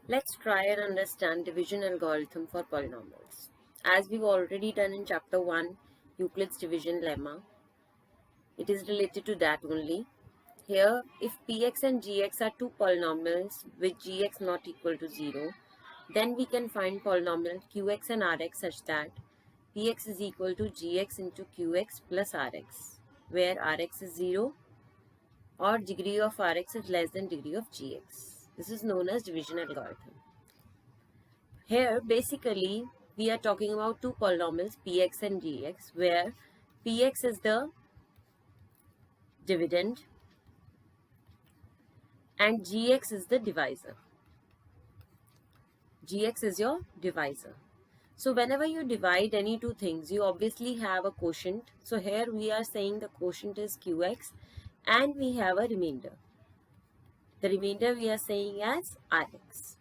Let's try and understand division algorithm for polynomials. As we've already done in chapter 1, Euclid's division lemma, it is related to that only. Here, if px and gx are two polynomials with gx not equal to 0, then we can find polynomial qx and rx such that px is equal to gx into qx plus rx, where rx is 0 or degree of rx is less than degree of gx. This is known as division algorithm. Here, basically, we are talking about two polynomials, px and gx, where px is the dividend and gx is the divisor. Gx is your divisor. So whenever you divide any two things, you obviously have a quotient. So here we are saying the quotient is qx and we have a remainder. The remainder we are saying as rx.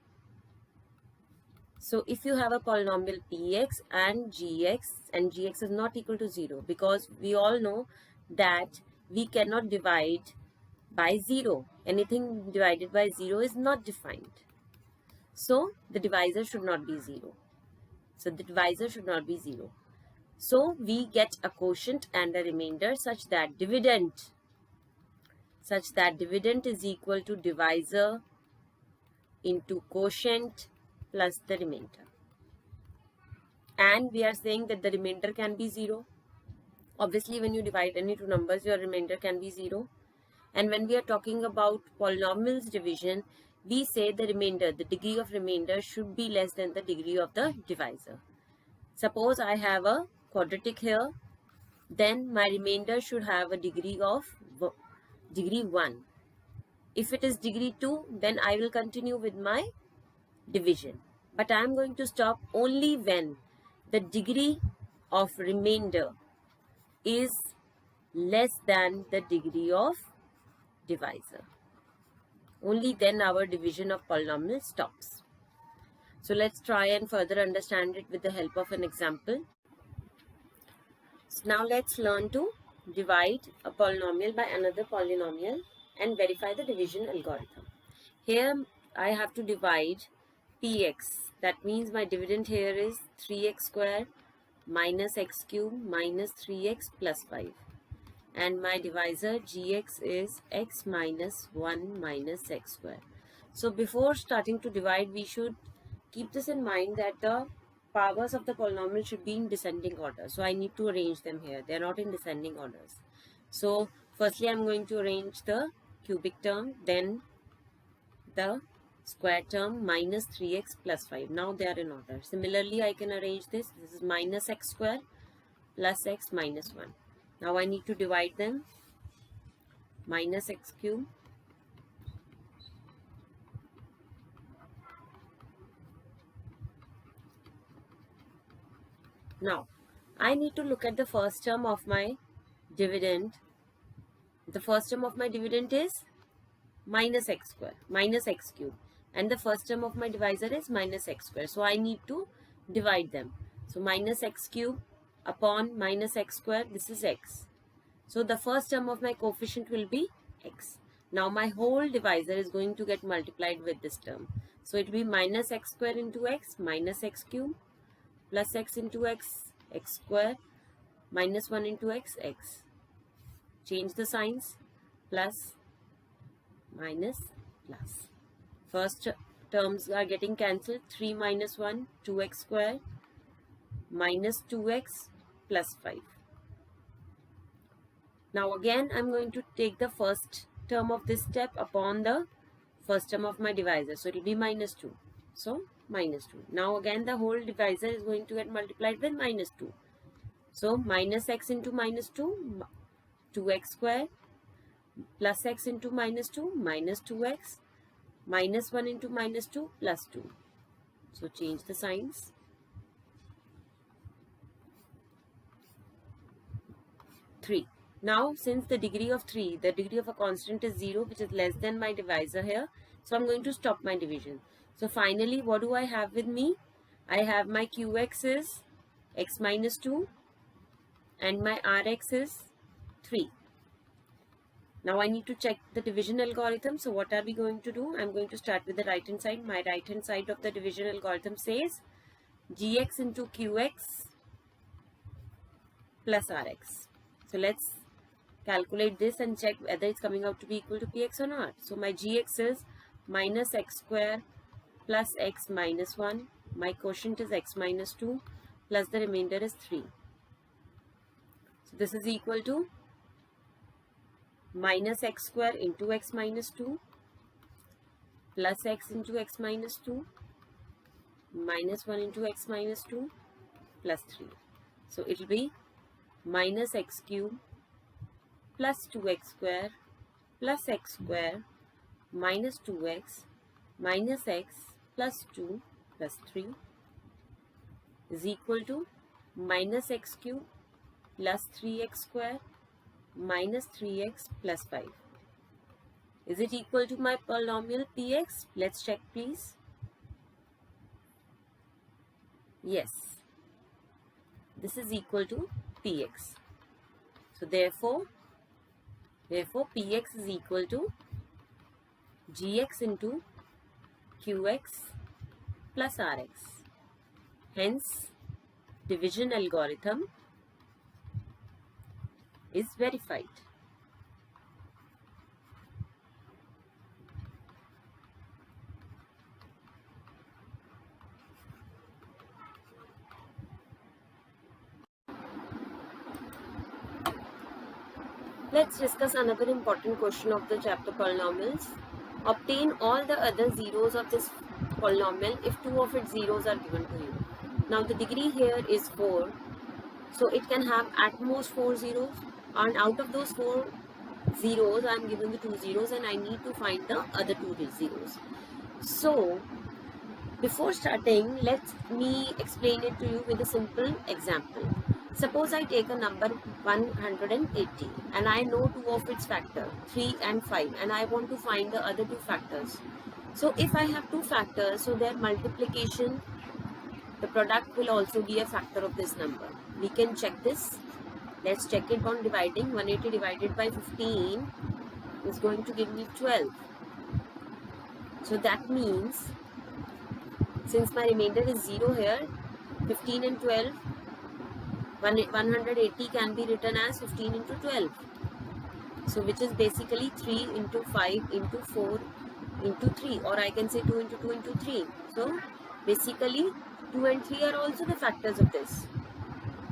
So if you have a polynomial px and gx is not equal to 0, because we all know that we cannot divide by 0. Anything divided by 0 is not defined. So the divisor should not be 0. So we get a quotient and a remainder such that dividend is equal to divisor into quotient plus the remainder. And we are saying that the remainder can be 0. Obviously, when you divide any two numbers, your remainder can be 0. And when we are talking about polynomials division, we say the degree of remainder should be less than the degree of the divisor. Suppose I have a quadratic here, then my remainder should have a degree of degree 1. If it is degree 2, then I will continue with my division. But I am going to stop only when the degree of remainder is less than the degree of divisor. Only then our division of polynomial stops. So let's try and further understand it with the help of an example. So now let's learn to divide a polynomial by another polynomial and verify the division algorithm. Here I have to divide px. That means my dividend here is 3x square minus x cube minus 3x plus 5. And my divisor gx is x minus 1 minus x square. So before starting to divide, we should keep this in mind that the powers of the polynomial should be in descending order. So I need to arrange them here. They are not in descending orders. So firstly, I'm going to arrange the cubic term, then the square term minus 3x plus 5. Now they are in order. Similarly, I can arrange this. This is minus x square plus x minus 1. Now I need to divide them. Minus x cube Now, I need to look at the first term of my dividend. The first term of my dividend is minus x square, minus x cube. And the first term of my divisor is minus x square. So, I need to divide them. So, minus x cube upon minus x square, this is x. So, the first term of my coefficient will be x. Now, my whole divisor is going to get multiplied with this term. So, it will be minus x square into x, minus x cube, plus x into x, x square, minus 1 into x, x. Change the signs, plus, minus, plus. First terms are getting cancelled, 3 minus 1, 2x square, minus 2x, plus 5. Now again, I'm going to take the first term of this step upon the first term of my divisor. So it will be minus 2. So minus 2. Now again the whole divisor is going to get multiplied with minus 2. So minus x into minus 2, 2x square, plus x into minus 2, minus 2x, minus 1 into minus 2, plus 2. So change the signs. Three. Now since the degree of a constant is 0, which is less than my divisor here, so I'm going to stop my division. So finally, what do I have with me? I have my qx is x minus 2 and my rx is 3. Now I need to check the division algorithm. So what are we going to do? I'm going to start with the right hand side. My right hand side of the division algorithm says gx into qx plus rx. So let's calculate this and check whether it's coming out to be equal to px or not. So my gx is minus x square plus x minus 1. My quotient is x minus 2 plus the remainder is 3. So this is equal to minus x square into x minus 2 plus x into x minus 2 minus 1 into x minus 2 plus 3. So it will be minus x cube plus 2x square plus x square minus 2x minus x plus 2 plus 3 is equal to minus x cube plus 3x square minus 3x plus 5. Is it equal to my polynomial px? Let's check please. Yes, this is equal to px. So therefore px is equal to gx into qx plus rx. Hence, division algorithm is verified. Let's discuss another important question of the chapter polynomials. Obtain all the other zeros of this polynomial if two of its zeros are given to you. Now the degree here is 4. So it can have at most 4 zeros, and out of those 4 zeros I am given the 2 zeros and I need to find the other 2 zeros. So before starting, let me explain it to you with a simple example. Suppose I take a number 180 and I know 2 of its factor 3 and 5 and I want to find the other 2 factors. So if I have 2 factors, so their multiplication, the product will also be a factor of this number. We can check this. Let's check it on dividing. 180 divided by 15 is going to give me 12. So that means, since my remainder is 0 here, 15 and 12, 180 can be written as 15 into 12. So which is basically 3 into 5 into 4 into 3, or I can say 2 into 2 into 3. So basically 2 and 3 are also the factors of this.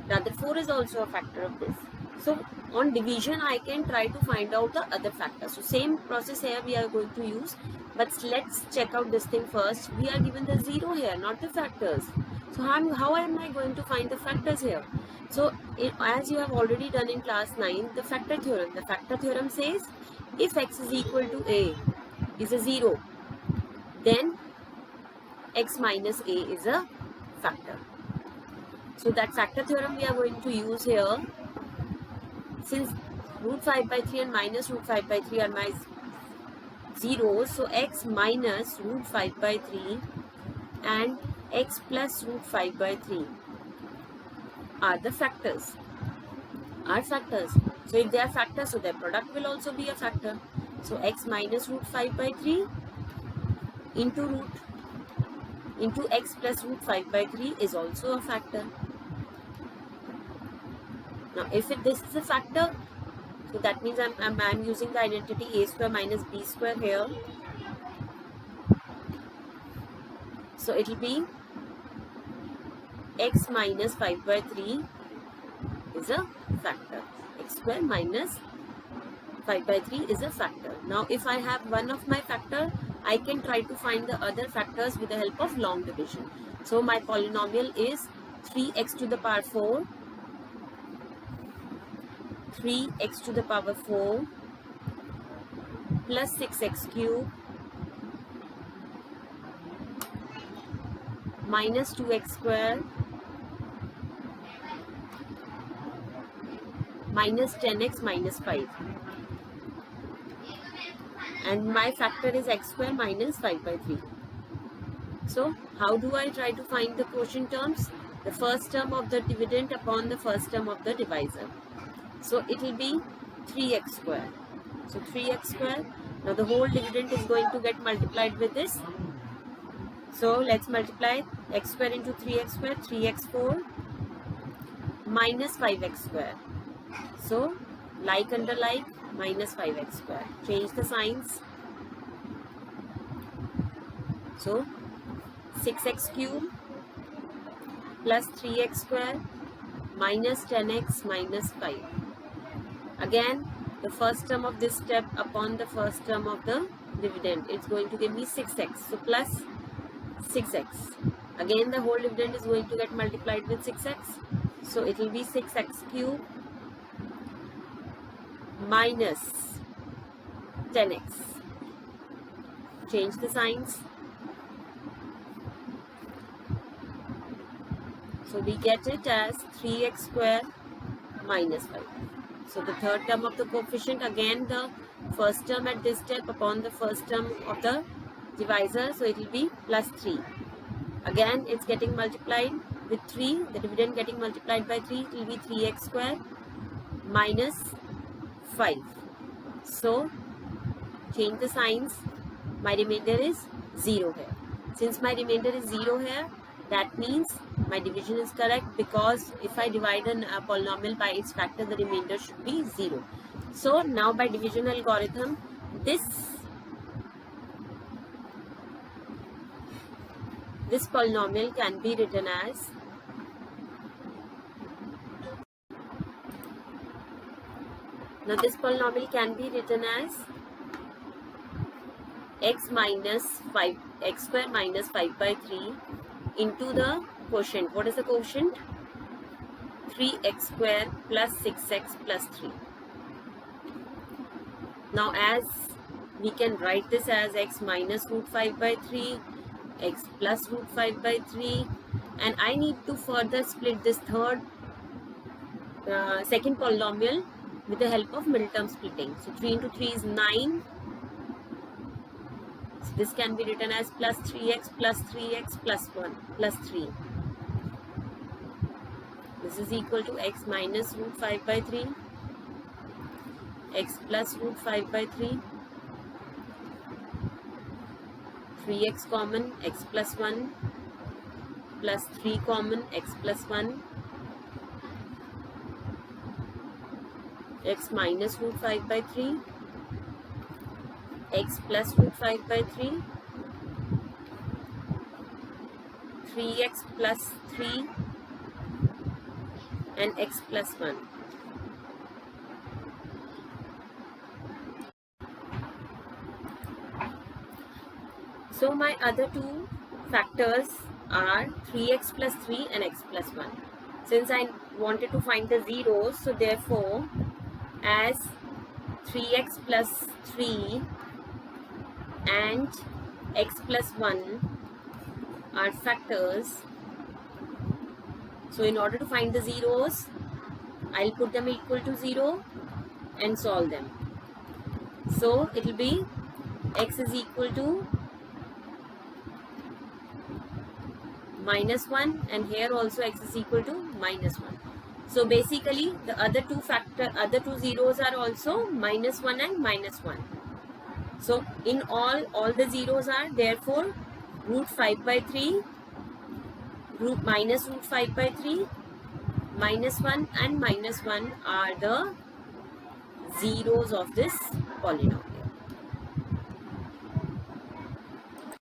The other 4 is also a factor of this. So on division I can try to find out the other factors. So same process here we are going to use, but let's check out this thing first. We are given the 0 here, not the factors. So how am I going to find the factors here? So as you have already done in class 9, the factor theorem. The factor theorem says if x is equal to a is a 0, then x minus a is a factor. So that factor theorem we are going to use here. Since root 5 by 3 and minus root 5 by 3 are my zeros, so x minus root 5 by 3 and x plus root 5 by 3 are the factors. So if they are factors, so their product will also be a factor. So x minus root 5 by 3 into x plus root 5 by 3 is also a factor. Now if this is a factor, so that means I'm using the identity a square minus b square here. So it will be x minus 5 by 3 is a factor. X square minus 5 by 3 is a factor. Now if I have one of my factor, I can try to find the other factors with the help of long division. So my polynomial is 3x to the power 4, 3x to the power 4 plus 6x cube minus 2x square minus 10x minus 5, and my factor is x square minus 5 by 3. So how do I try to find the quotient terms? The first term of the dividend upon the first term of the divisor. So it will be 3x square. So 3x square. Now the whole dividend is going to get multiplied with this. So let's multiply x square into 3x square. 3x4 minus 5x square. So like under like, minus 5x square. Change the signs. So 6x cube plus 3x square minus 10x minus 5. Again, the first term of this step upon the first term of the dividend, it's going to give me 6x. So plus 6x. Again, the whole dividend is going to get multiplied with 6x. So it will be 6x cube minus 10x. Change the signs. So we get it as 3x square minus 5. So the third term of the coefficient, again the first term at this step upon the first term of the divisor, so it will be plus 3. Again it's getting multiplied with 3, the dividend getting multiplied by 3, it will be 3x square minus 5. So change the signs, my remainder is 0 here. Since my remainder is 0 here, that means my division is correct, because if I divide a polynomial by its factor, the remainder should be 0. So now by division algorithm, this polynomial can be written as x square minus 5 by 3 into the quotient. What is the quotient? 3x square plus 6x plus 3. Now as we can write this as x minus root 5 by 3, x plus root 5 by 3, and I need to further split this second polynomial with the help of middle term splitting. So 3 into 3 is 9. So this can be written as plus 3x plus 3x plus 1 plus 3. This is equal to x minus root 5 by 3, x plus root 5 by 3, 3x common, x plus 1, plus 3 common, x plus 1, x minus root 5 by 3, x plus root 5 by 3, 3x plus 3, and x plus 1. So my other two factors are 3x plus 3 and x plus 1. Since I wanted to find the zeros, so therefore as 3x plus 3 and x plus 1 are factors, so in order to find the zeros, I'll put them equal to 0 and solve them. So it will be x is equal to minus 1, and here also x is equal to minus 1. So basically the other two zeros are also minus 1 and minus 1. So in all the zeros are, therefore root 5 by 3, minus root 5 by 3, minus 1 and minus 1 are the zeros of this polynomial.